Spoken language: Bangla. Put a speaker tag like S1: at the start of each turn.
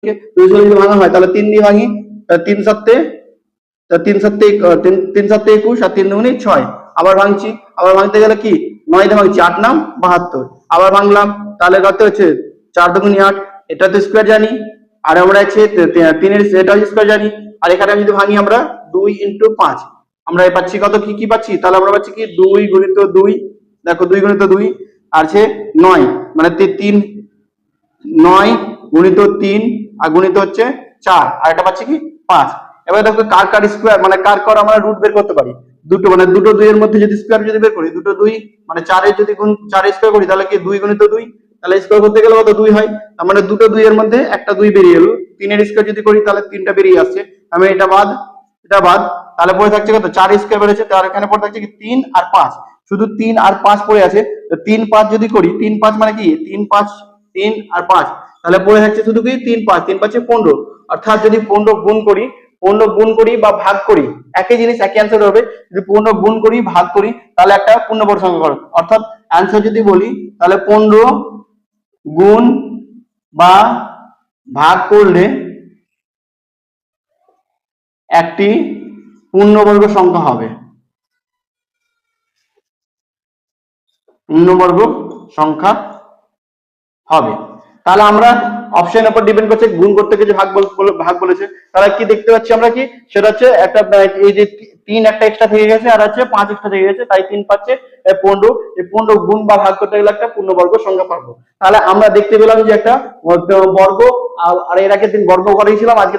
S1: 216 যদি ভাঙা হয় তাহলে 3 দিয়ে ভাঙি, 3 সাতে 21 আর 3 দুগুণে 6। আবার ভাঙছি, আবার ভাঙতে গেলে কি 9 দিয়ে ভাঙছি, 8 নাম 72। আবার ভাঙলাম, তাহলে কত হচ্ছে 4 দুগুণে 8, এটা তো স্কয়ার জানি। আর আমরা আছে 3 এর এটা স্কয়ার জানি। আর এখানে যদি ভাঙি আমরা 2 × 5, আমরা পাচ্ছি কত, কি পাচ্ছি, তাহলে আমরা পাচ্ছি কি 2 × 2, দেখো 2 × 2 আর আছে 9, মানে 3 9 × 3 আর গুণিত হচ্ছে 4, আর এটা পাচ্ছি কি 5। এবার দেখো কার স্কয়ার, মানে কার আমরা রুট বের করতে পারি। দুটো মানে দুটো 2 এর মধ্যে যদি স্কয়ার যদি বের করি, দুটো 2 মানে 4 এর যদি গুণ 4 স্কয়ার করি তাহলে কি 2 × 2, তাহলে স্কয়ার করতে গেলে কত 2 হয়। তার মানে দুটো 2 এর মধ্যে একটা 2 বেরিয়ে এলো। 3 এর স্কয়ার যদি করি তাহলে 3টা বেরিয়ে আসছে। আমি এটা বাদ, তাহলে পড়ে থাকছে কত 4 স্কয়ার বেরিয়েছে। তার এখানে পড়ে থাকছে কি 3 আর 5, শুধু 3 আর 5 পড়ে আছে। তো 3 5 যদি করি, 3 5 মানে কি 3 5 3 আর 5, তাহলে পড়ে থাকছে শুধু কি 3 5 3 5 15। অর্থাৎ যদি 15 গুণ করি বা ভাগ করি, একই জিনিস একই অ্যান্সার হবে। যদি 15 গুণ করি ভাগ করি তাহলে একটা পূর্ণবর্গ সংখ্যা হবে। অর্থাৎ অ্যান্সার যদি বলি তাহলে 15 গুণ বা ভাগ করলে একটি পূর্ণবর্গ সংখ্যা হবে, পূর্ণবর্গ সংখ্যা হবে। তাহলে আমরা অপশনের উপর ডিপেন্ড করছে, গুণ করতে গিয়ে ভাগ বলেছে, তাহলে কি দেখতে পাচ্ছি আমরা কি, সেটা হচ্ছে একটা এই যে 3 একটা এক্সট্রা থেকে গেছে আর হচ্ছে 5 এক্সট্রা থেকে গেছে, তাই 3 5 15। এই 15 গুণ বা ভাগ করতে গেলে একটা পূর্ণবর্গ সংখ্যা পাবো। তাহলে আমরা দেখতে পেলাম যে একটা বর্গ, আর এর আগে 3 বর্গ করেছিলাম, আজকে